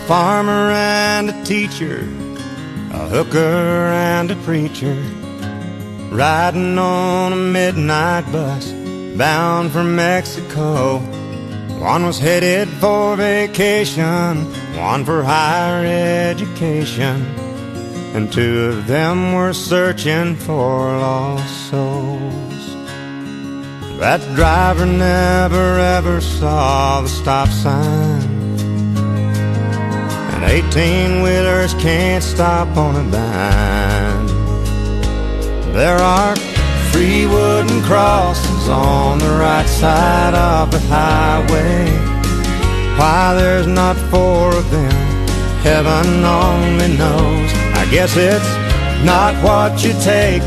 farmer and a teacher, a hooker and a preacher, riding on a midnight bus bound for Mexico. One was headed for vacation, one for higher education, and two of them were searching for lost souls. That driver never ever saw the stop sign, and 18-wheelers can't stop on a dime. There are 3 wooden crosses on the right side of the highway. Why there's not 4 of them, heaven only knows. I guess it's not what you take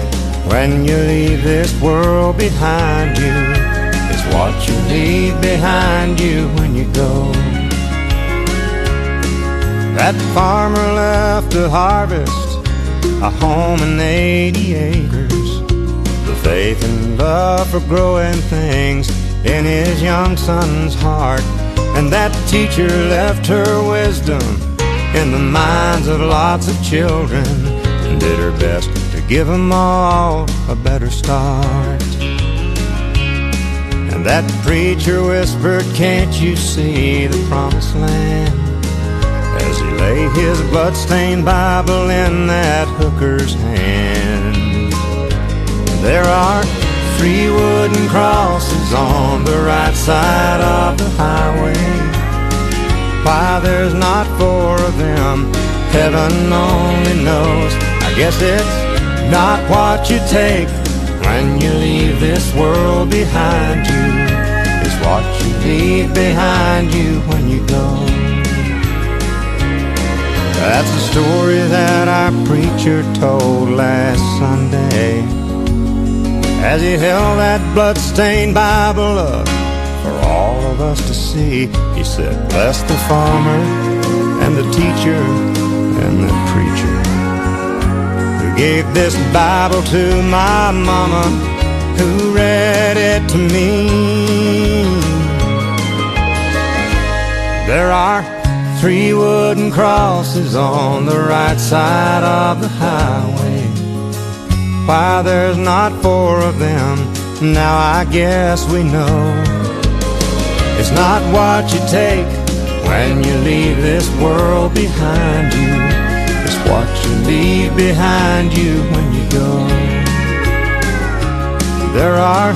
when you leave this world behind you. It's what you leave behind you when you go. That farmer left to harvest a home and 80 acres, the faith and love for growing things in his young son's heart. And that teacher left her wisdom in the minds of lots of children, and did her best to give them all a better start. And that preacher whispered, "Can't you see the promised land?" as he lay his blood-stained Bible in that hooker's hand. There are 3 wooden crosses on the right side of the highway. Why there's not 4 of them, heaven only knows. I guess it's not what you take when you leave this world behind you. It's what you leave behind you when you go. That's the story that our preacher told last Sunday as he held that blood-stained Bible up for all of us to see. He said, "Bless the farmer and the teacher and the preacher who gave this Bible to my mama, who read it to me." There are 3 wooden crosses on the right side of the highway. Why there's not 4 of them, now I guess we know. It's not what you take when you leave this world behind you. It's what you leave behind you when you go. There are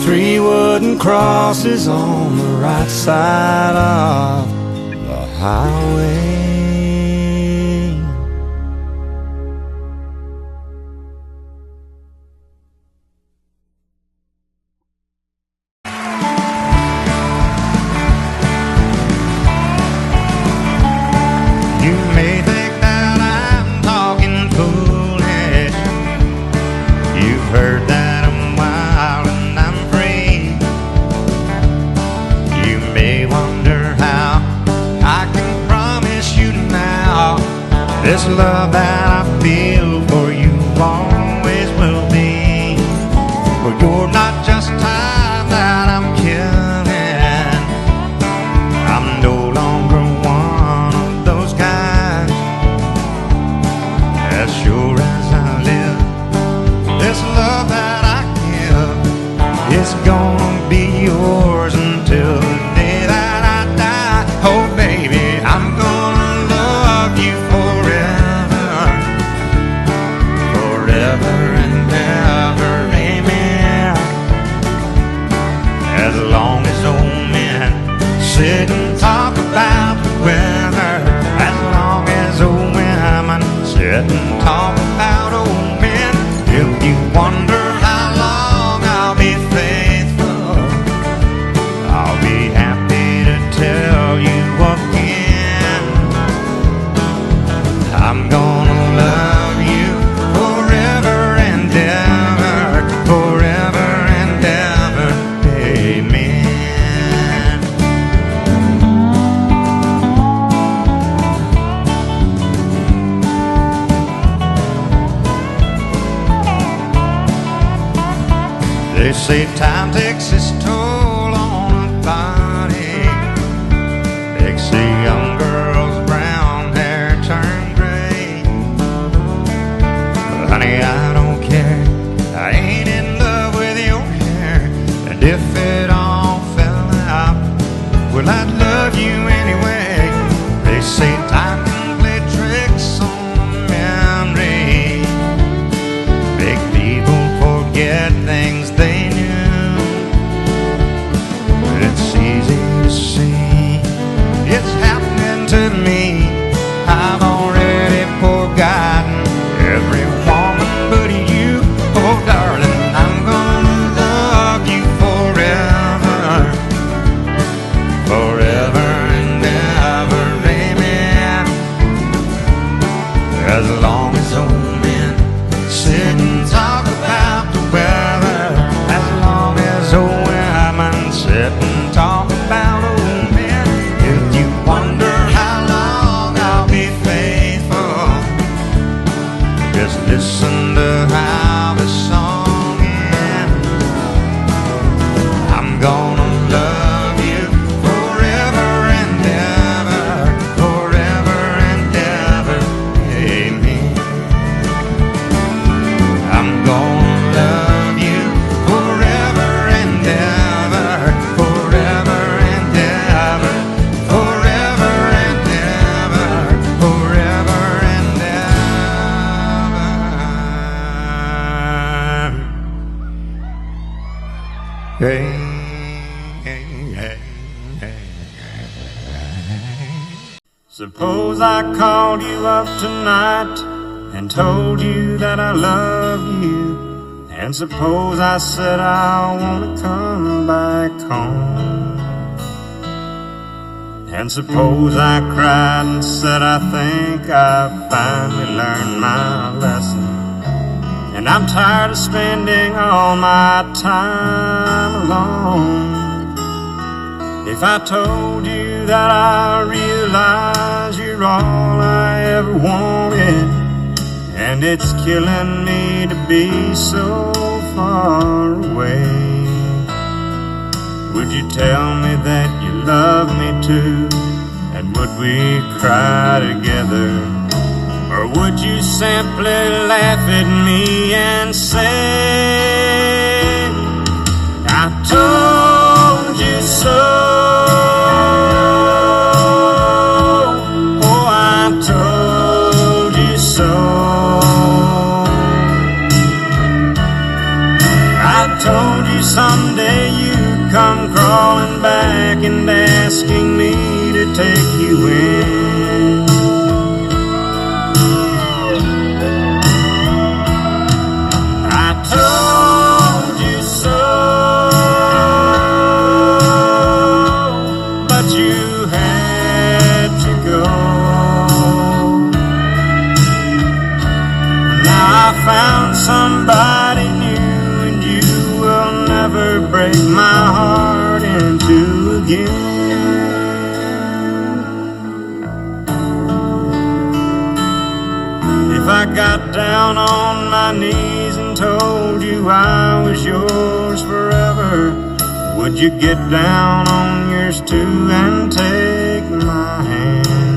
3 wooden crosses on the right side of the highway. You may think that I'm talking foolish. You've heard that I'm wild and I'm free. You may wonder how I can promise you now this love that I feel for you always will be. For you're not just time that I'm killing. I'm no longer one of those guys. As sure as I live, this love that I give is gonna be yours until the day that I die. Oh baby, I'm gonna love you forever, forever and ever, amen. As long as old men sit and talk about the weather, as long as old women sit and talk about old men, if you wonder how long I'll be faithful, I'll be happy to tell you again. I'm gonna love you forever and ever, forever and ever, amen. They say time takes its toll on a body, makes a young girl's brown As long as old men sit and talk about the weather, as long as old women sit and talk about old men, if you wonder how long I'll be faithful, just listen to how this song ends. I'm gonna love you forever and ever, forever and ever, amen. I'm gonna love you forever and ever, forever and ever, forever and ever, forever and ever. Hey. Suppose I called you up tonight and told you that I love you, and suppose I said I want to come back home, and suppose I cried and said I think I finally learned my lesson, and I'm tired of spending all my time alone. If I told you that I realize you're all I ever wanted, and it's killing me to be so far away, would you tell me that you love me too? And would we cry together? Or would you simply laugh at me and say, I told you so? Someday you'd come crawling back and asking me to take you in. I told you so, but you had to go. Now I found somebody new, never break my heart in two again. If I got down on my knees and told you I was yours forever, would you get down on yours too and take my hand?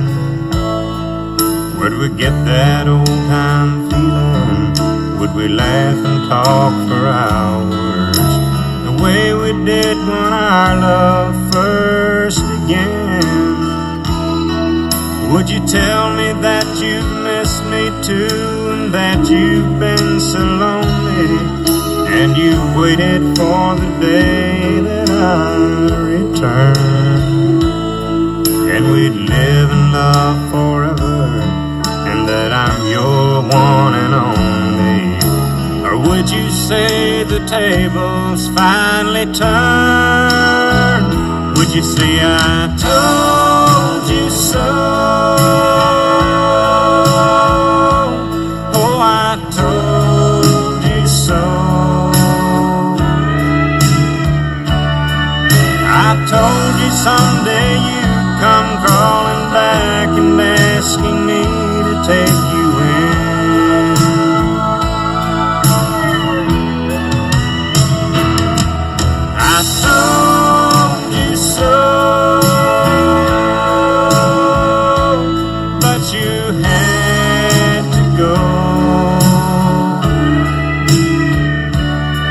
Would we get that old time feeling? Would we laugh and talk for hours, the way we did when our love first began? Would you tell me that you miss me too, and that you've been so lonely, and you waited for the day that I return, and we'd live in love forever, and that I'm your one and only? Or would you say the tables finally turned? Would you say I told you so? Oh, I told you so. I told you someday you'd come crawling back and asking me to take you in. I told you so, but you had to go.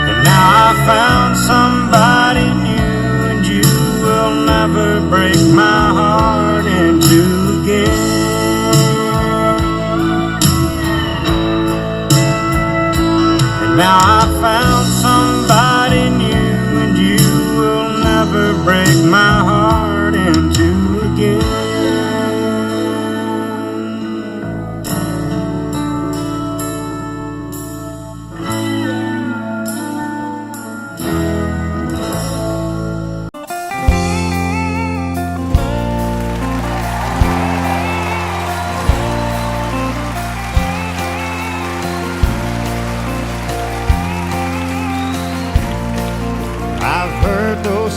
And now I found somebody new, and you will never break my heart in two again. And now I found somebody new, and you will never break my heart in two again.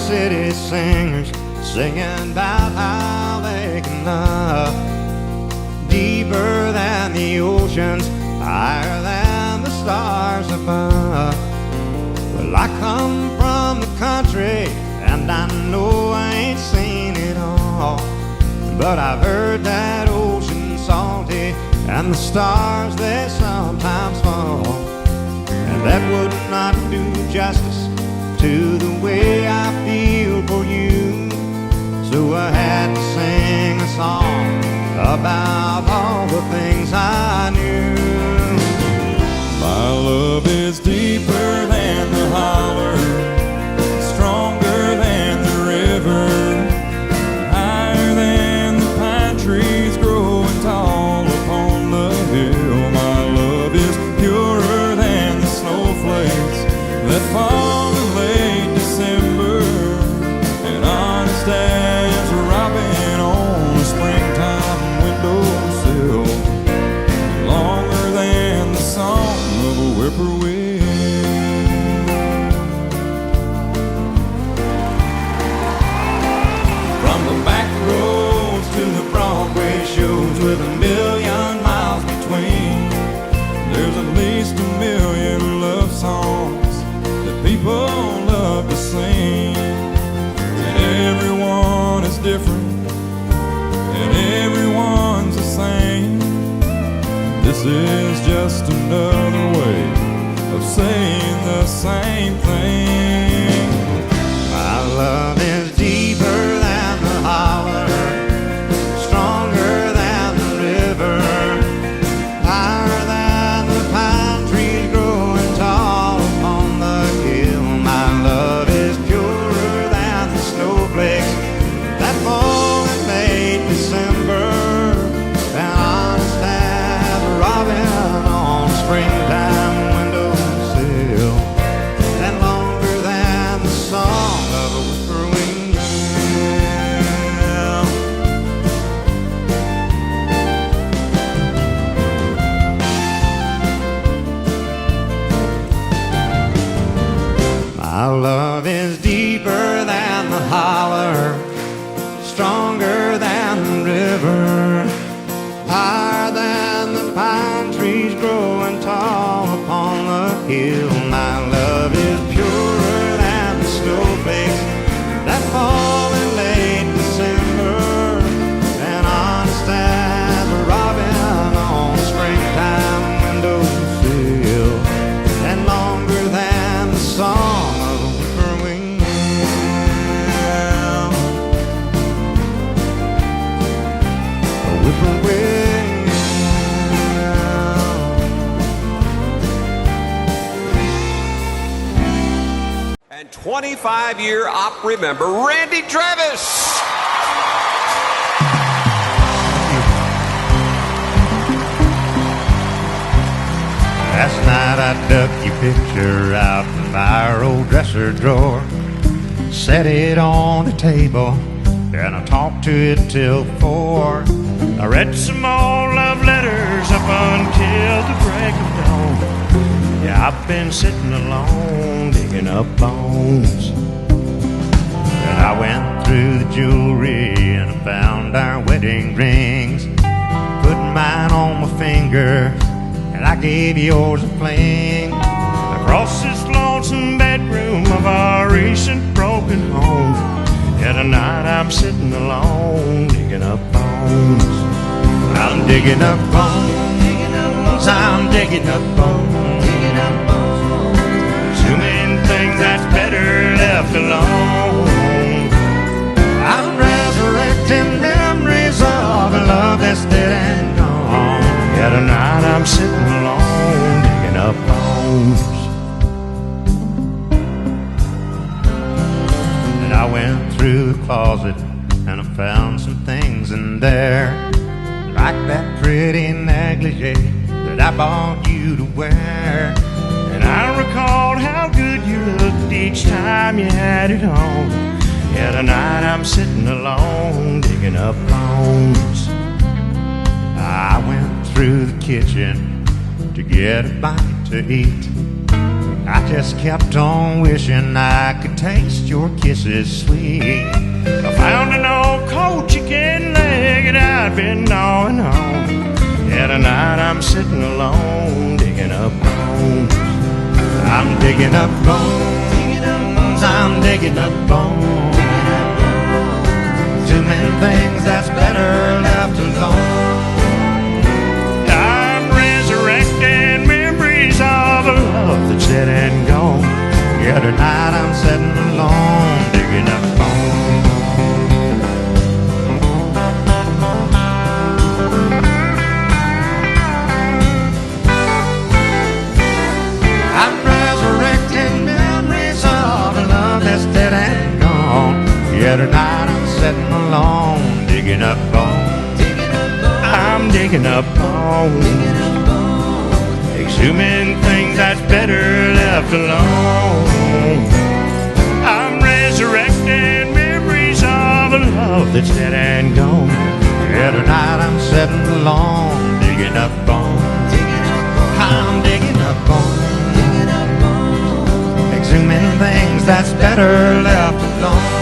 city singers singing about how they can love deeper than the oceans, higher than the stars above. Well, I come from the country, and I know I ain't seen it all, but I've heard that ocean's salty and the stars they sometimes fall, and that would not do justice to the way I feel for you. So I had to sing a song about all the things I knew. My love is deeper than the holler, stronger than the river, higher than the pine trees growing tall upon the hill. My love is purer than the snowflakes that fall in late December, and honest as a robin on a springtime windowsill, longer than the song of a whippoorwill. From the back roads to the Broadway shows with a million miles between, there's at least a million love songs that people love to sing. And everyone is different, and everyone's the same. This is just another way of saying the same thing. My love is deeper than the holler, stronger than the river, higher than the pine trees growing tall upon the hill. My love is purer than the snowflakes that fall in late December, and honest as a robin on a springtime windowsill, and longer than the song of a whippoorwill. My love is deeper than the holler, stronger than the river, higher than the pine trees growing tall upon the hill. My love is purer than the snowflakes that fall in late December, and honest as a robin on a springtime windowsill, and longer than the song of a whippoorwill. A whippoorwill. And 25-year opera member Randy Travis. Last night I dug your picture out from our old dresser drawer, set it on the table, and I talked to it till 4. I read some old love letters up until the break of dawn. Yeah, I've been sitting alone, digging up bones. And I went through the jewelry and I found our wedding rings, put mine on my finger, and I gave yours a fling. Across this lonesome bedroom of our recent broken home, yeah, tonight I'm sitting alone, digging up bones. I'm digging up bones, I'm digging up bones, too many things that's better left alone. I'm resurrecting memories of a love that's dead and gone. Yeah, tonight I'm sitting alone, digging up bones. And I went through the closet and I found some things in there, like that pretty negligee that I bought you to wear. And I recalled how good you looked each time you had it on. Yeah, tonight I'm sitting alone, digging up bones. I went through the kitchen to get a bite to eat, I just kept on wishing I could taste your kisses sweet. I found an old cold chicken leg that I'd been gnawing on. Yeah, tonight I'm sitting alone, digging up bones. I'm digging up bones, I'm digging up bones. Too many things that's better left alone. I'm resurrecting memories of a love that's dead and gone. Yeah, tonight I'm sitting alone, digging up bones. I'm resurrecting memories of a love that's dead and gone. Yeah, tonight I'm sitting alone, digging up bones. I'm digging up bones, exhuming things that's better left alone. I'm resurrecting memories of a love that's dead and gone. Yeah, tonight I'm sitting alone, digging up bones. I'm digging up bones, exhuming things that's better left alone.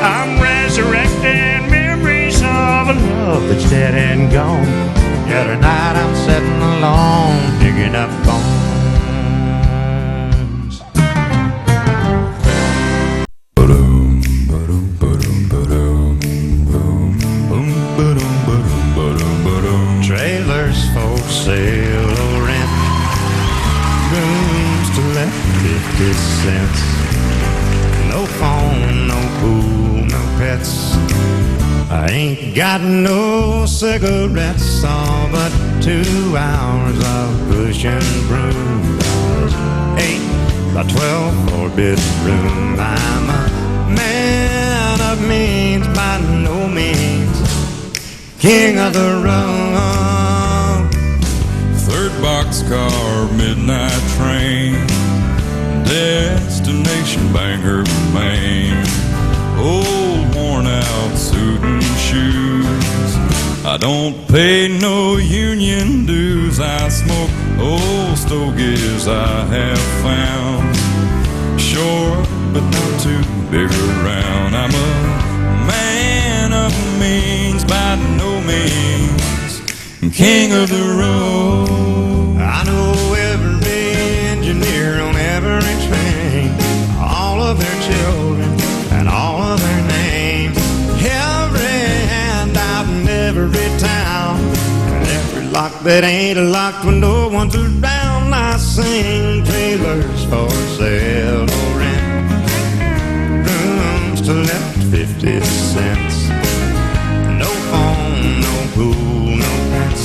I'm resurrecting memories of a love that's dead and gone. Yeah, tonight I'm sitting alone, digging up bones. Trailers for sale or rent, rooms to let 50 cents. No phone, no pool, no pets. I ain't got no cigarettes, all but 2 hours of pushing broom. 8 by 12 4-bedroom. I'm a man of means, by no means king of the road. 3rd boxcar, midnight train, destination Bangor, Maine. Old worn out suit and shoes. I don't pay no union dues. I smoke old stogies I have found. Short but not too big around. I'm a man of means, by no means king of the road. I know every engineer on every train, all of their children and all of their names. Every handout in every town, and every lock that ain't locked when no one's around. I sing trailers for sale or rent, rooms to let 50 cents. No phone, no pool, no pets.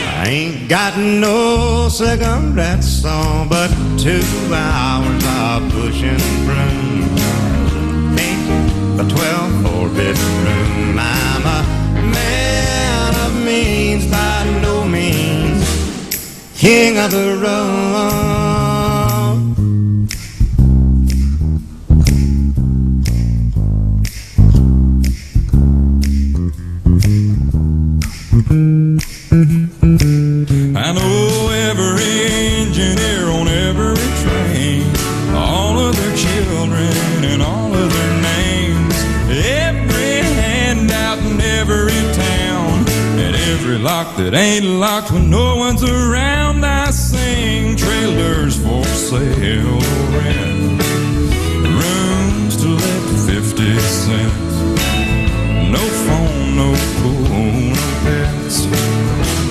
I ain't got no cigarettes, all but 2 hours of pushing broom. 8 by 12 4-bedroom. I'm a man of means, by no means king of the road. I know every engineer on every train, all of their children and all of their names. Every handout in every town, and every lock that ain't locked when no one's around. I sing trailers for sale or rent, rooms to let 50 cents. No phone, no pool, no pets.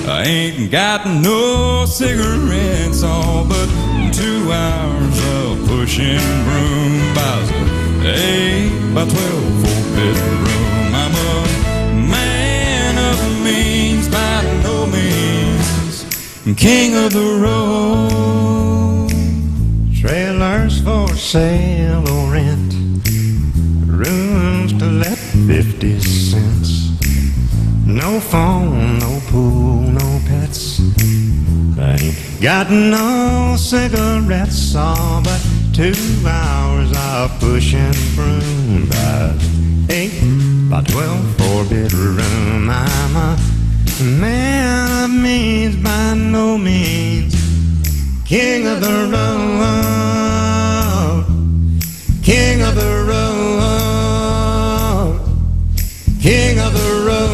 I ain't got no cigarettes, all but 2 hours of pushing broom. Buys a 8 by 12 4-bedroom. I'm a man of means, by no means king of the road. Trailers for sale or rent, rooms to let 50 cents. No phone, no pool, no pets. I ain't got no cigarettes, all but 2 hours of pushing broom. By 8 by 12 4-bedroom. I'm a man of means, by no means king of the road, king of the road, king of the road.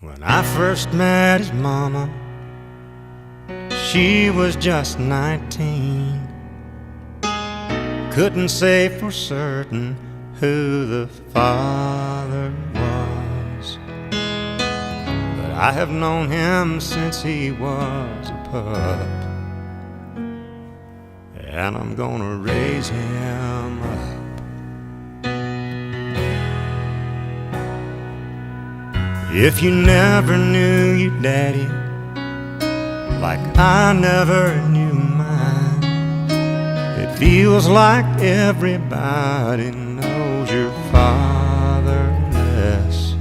When I first met his mama, she was just 19. Couldn't say for certain who the father was, but I have known him since he was a pup, and I'm gonna raise him up. If you never knew your daddy like I never knew mine, it feels like everybody knows your father less.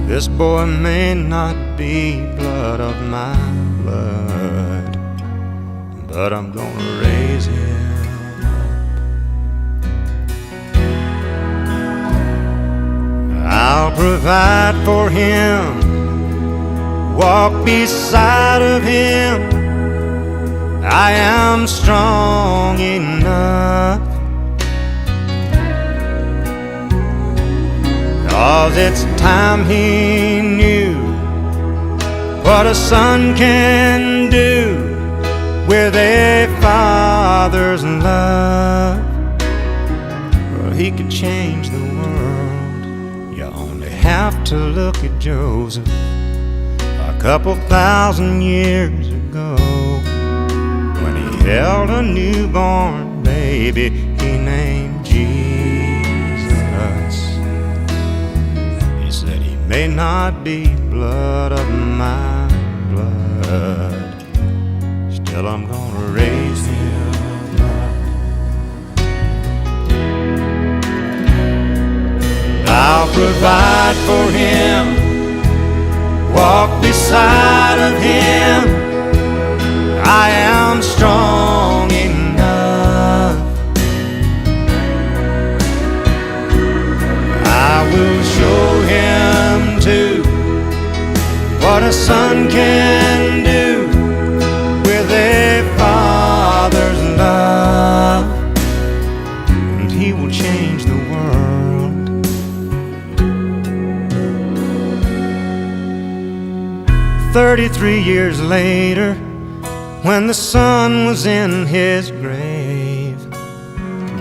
This boy may not be blood of my blood, but I'm gonna raise him up. I'll provide for him, walk beside of him. I am strong enough, 'cause it's time he knew what a son can do with a father's love. Well, he could change the world. You only have to look at Joseph a couple thousand years ago, when he held a newborn baby he named Jesus. He said he may not be blood of my blood, still I'm gonna raise him up. I'll provide for him, walk beside of him. I am strong enough. I will show him too what a son can do with a father's love, and he will change the world. 33 years later, when the son was in his grave,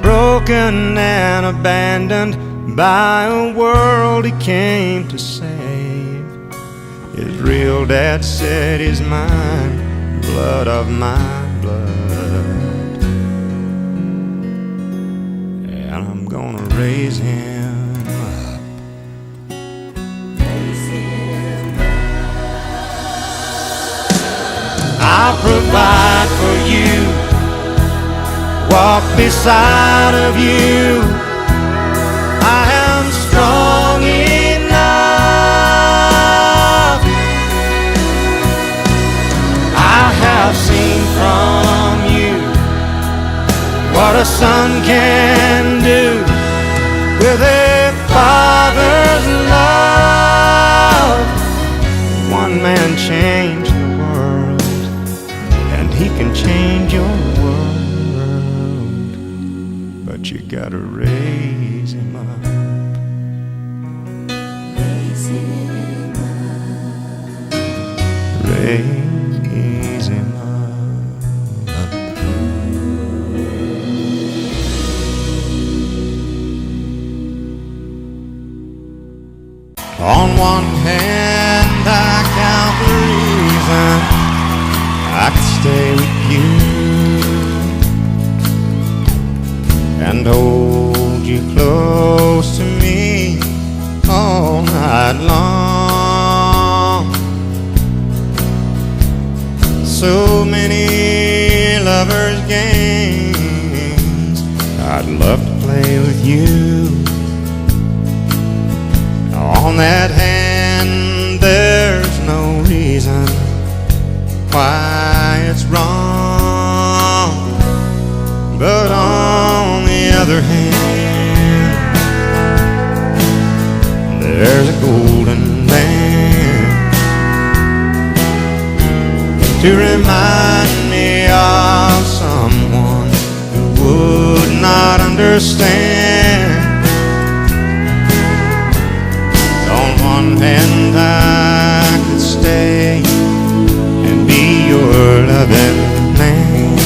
broken and abandoned by a world he came to save, his real dad said, "He's mine, blood of my blood," and I'm gonna raise him up. I'll provide for you, walk beside of you. I am strong enough. I have seen from you what a son can do with a father's love. One man changed the world, and he can change your world, but you gotta raise him up. Raise him up. Raise him up. On one hand, I count the reason I could stay with you and hold you close to me all night long. So many lovers' games I'd love to play with you. On that hand, there's no reason why it's wrong, but on the other hand, to remind me of someone who would not understand. On one hand I could stay and be your loving man,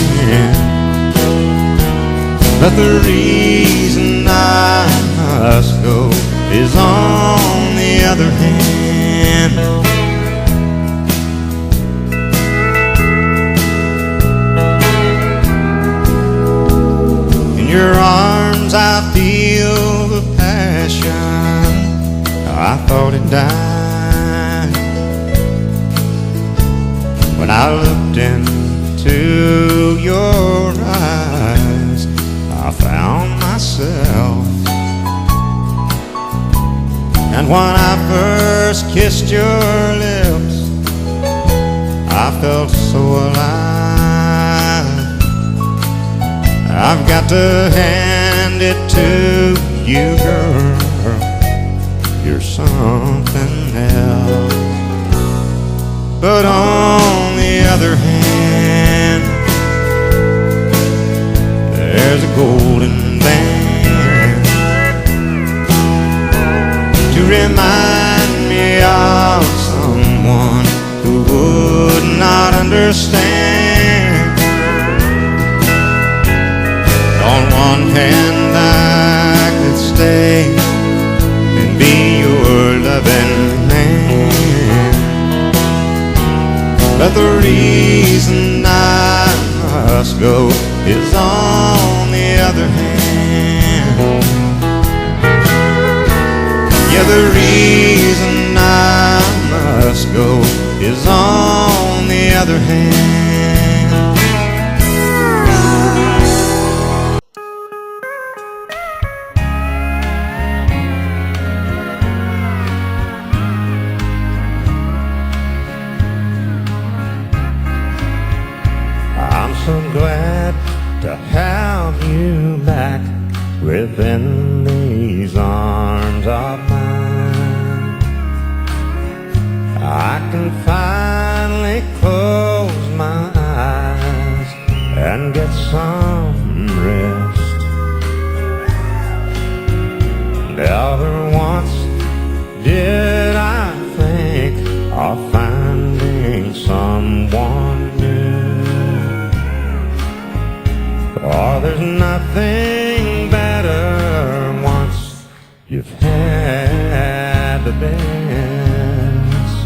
but the reason I must go is on the other hand. In your arms I feel the passion I thought it died. When I looked into your eyes, I found myself. And when I first kissed your lips, I felt so alive. I've got to hand it to you, girl, you're something else. But on the other hand, there's a golden band to remind me of someone who would not understand. On one hand I could stay and be your loving man, but the reason I must go is on the other hand. Yeah, the reason I must go is on the other hand. I'm so glad to have you back within these arms of mine. I can finally close my eyes and get some rest. Never once did I think of finding someone new. Oh, there's nothing better once you've had the best.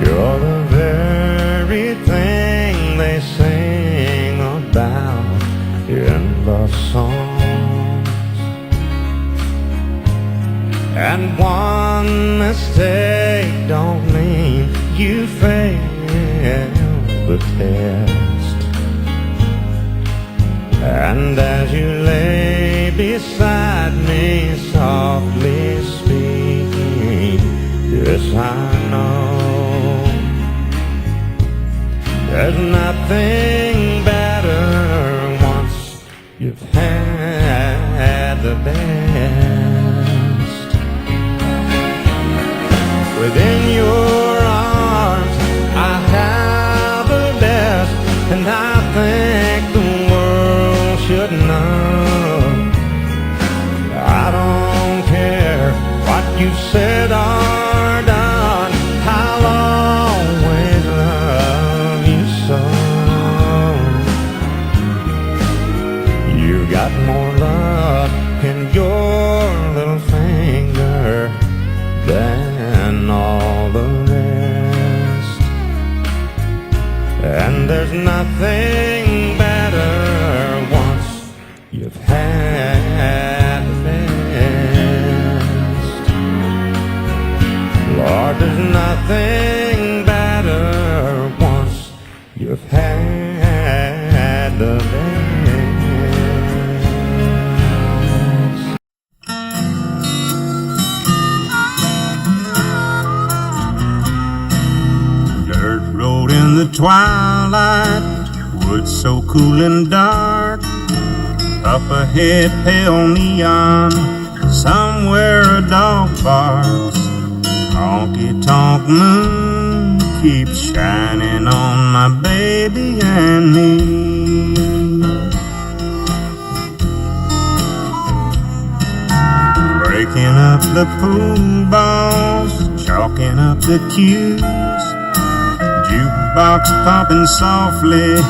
You're the very thing they sing about in the songs. And one mistake don't mean you failed the test. And as you lay beside me, softly speaking, yes, I know there's nothing better once you've had the best. Within your arms I have the best, and I think the world should know. I don't care what you said or done, I'll always love you so. You got more love in your little finger than all the rest. And there's nothing better once you've had the best. Lord, there's nothing better once you've had the best. Dirt road in the twilight, woods so cool and dark. Up ahead, pale neon, somewhere a dog barks. Honky tonk moon keeps shining on my baby and me. Breaking up the pool balls, chalking up the cues, jukebox pumping softly,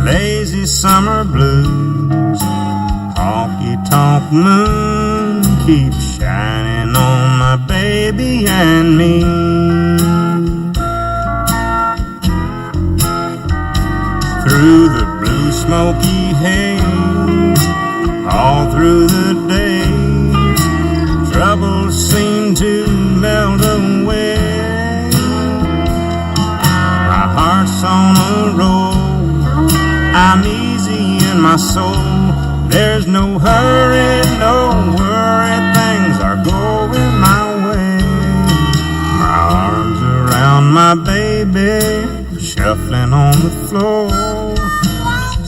lazy summer blues. Honky-tonk moon keeps shining on my baby and me. Through the blue smoky haze, all through the day, troubles seem to melt away. My heart's on a roll, I'm easy in my soul. There's no hurry, no worry, things are going my way. My arms around my baby, shuffling on the floor.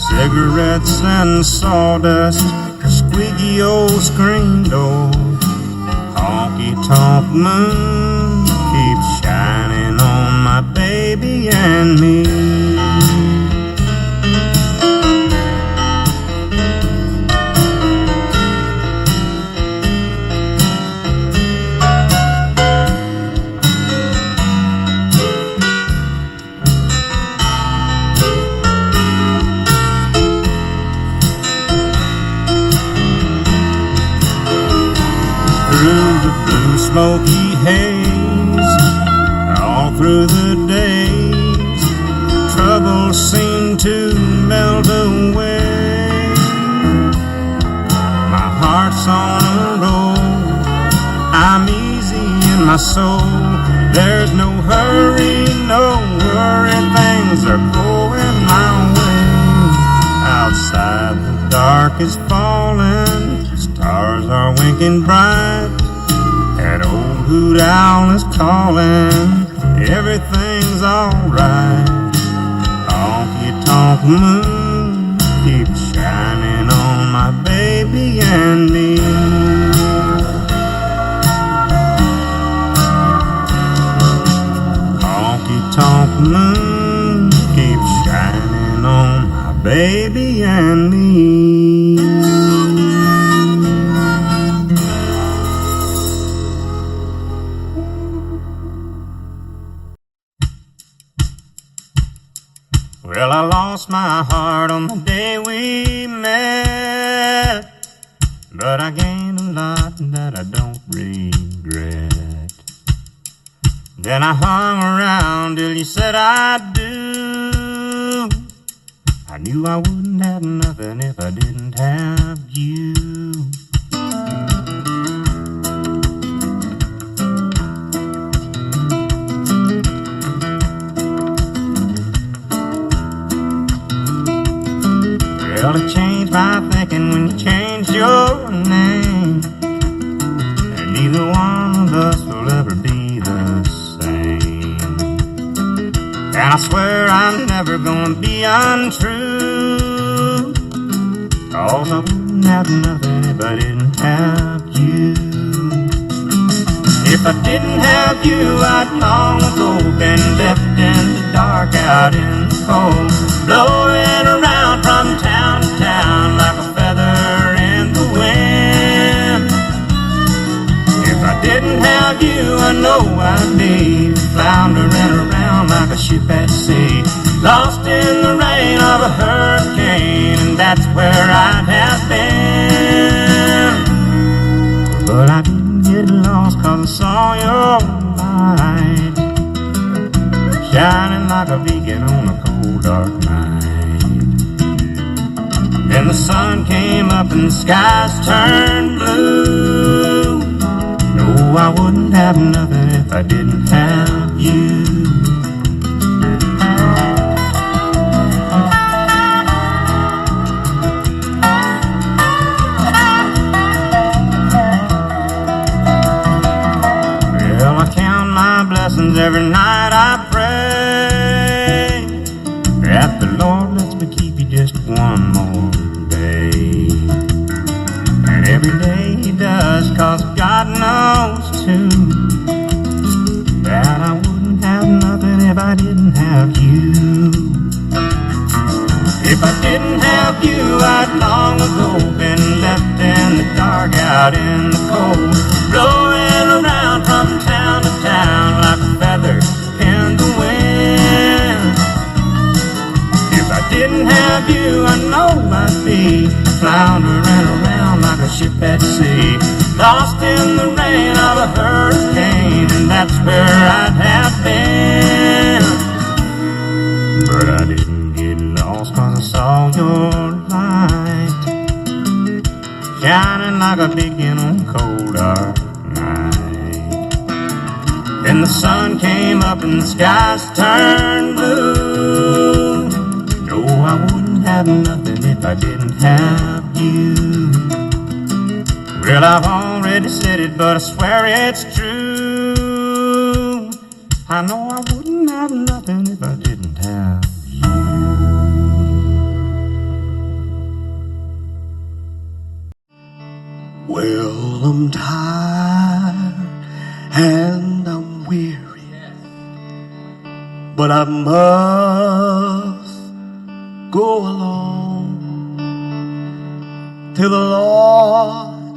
Cigarettes and sawdust, squeaky old screen door. Honky-tonk moon keeps shining on my baby and me. Through the blue smoky haze, all through the days, troubles seem to melt away. My heart's on a roll, I'm easy in my soul. There's no hurry, no worry, things are going my way. Outside the dark is falling, stars are winking bright. That old hoot owl is calling, everything's alright. Honky-tonk moon keeps shining on my baby and me. Honky-tonk moon keeps shining on my baby and me. Well, I lost my heart on the day we met, but I gained a lot that I don't regret. Then I hung around till you said I do. I knew I wouldn't have nothing if I didn't have you. Well, it changed my thinking when you changed your name, and neither one of us will ever be the same. And I swear I'm never gonna be untrue, 'cause I wouldn't have nothing if I didn't have you. If I didn't have you, I'd long ago been left in the dark out in the cold, blowing around from town to town like a feather in the wind. If I didn't have you, I know I'd be floundering around like a ship at sea, lost in the rain of a hurricane, and that's where I'd have been. But I didn't get lost 'cause I saw your light shining like a beacon on a cold dark night. Then the sun came up and the skies turned blue. No, I wouldn't have nothing if I didn't have you. Well, I count my blessings every night I pray that the Lord lets me keep you just one more day. And every day He does, 'cause God knows too that I wouldn't have out in the cold, blowing around from town to town like a feather in the wind. If I didn't have you, I know I'd be floundering around like a ship at sea, lost in the rain of a hurricane, and that's where I'd have been. But I didn't get lost 'cause I saw your light shining like a beacon on a cold dark night. Then the sun came up and the skies turned blue. No, I wouldn't have nothing if I didn't have you. Well, I've already said it, but I swear it's true. I know I wouldn't have nothing if I didn't have you. Well, I'm tired and I'm weary, but I must go along till the Lord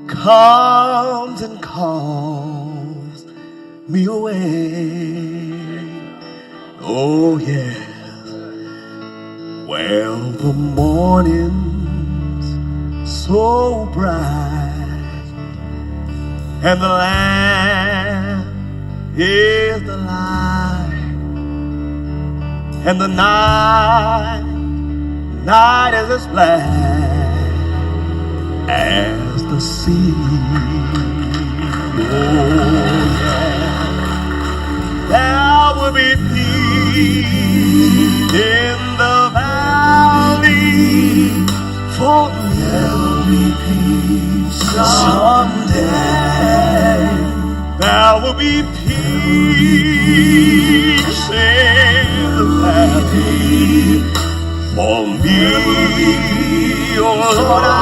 comes and calls me away. Oh yes, well the morning's so bright and the land is the light, and the night is as black as the sea. Oh yeah, there will be peace in the valley, for there will be peace someday. There will be peace in the valley for me. Oh Lord, I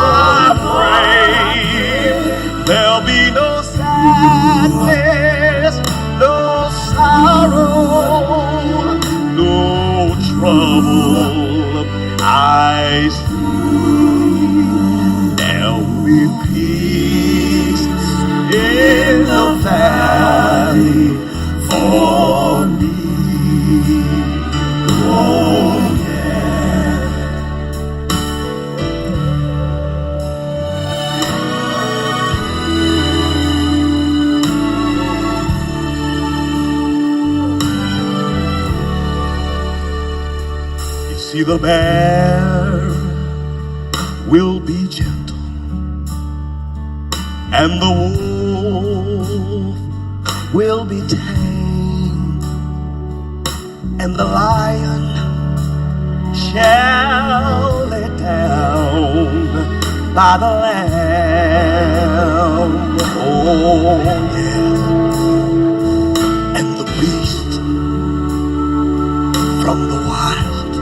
pray there'll be no sadness, no sorrow, no trouble. I see there'll be peace in the valley for me. Oh yeah. You see, the bear will be gentle, and the wolf will be tame, and the lion shall lay down by the lamb. Oh yes, and the beast from the wild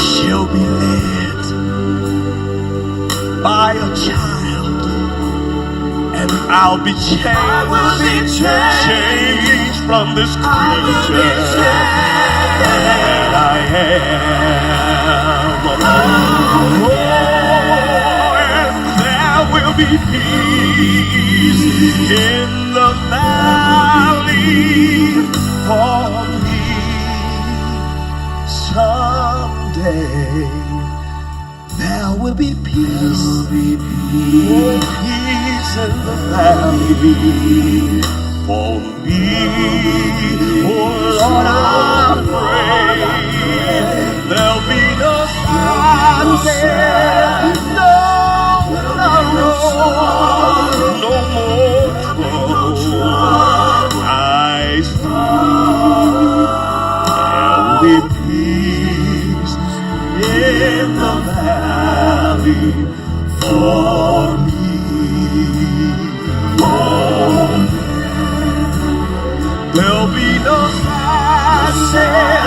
shall be led by a child, and I'll be changed, changed from this creature that I am. Oh, and there will be peace in the valley for me someday. There will be peace, oh, peace in the valley for me. Oh Lord, I pray there'll be no sadness, no sorrow, no more trouble. I see there'll be peace in the valley for me. Oh, there'll be no sadness.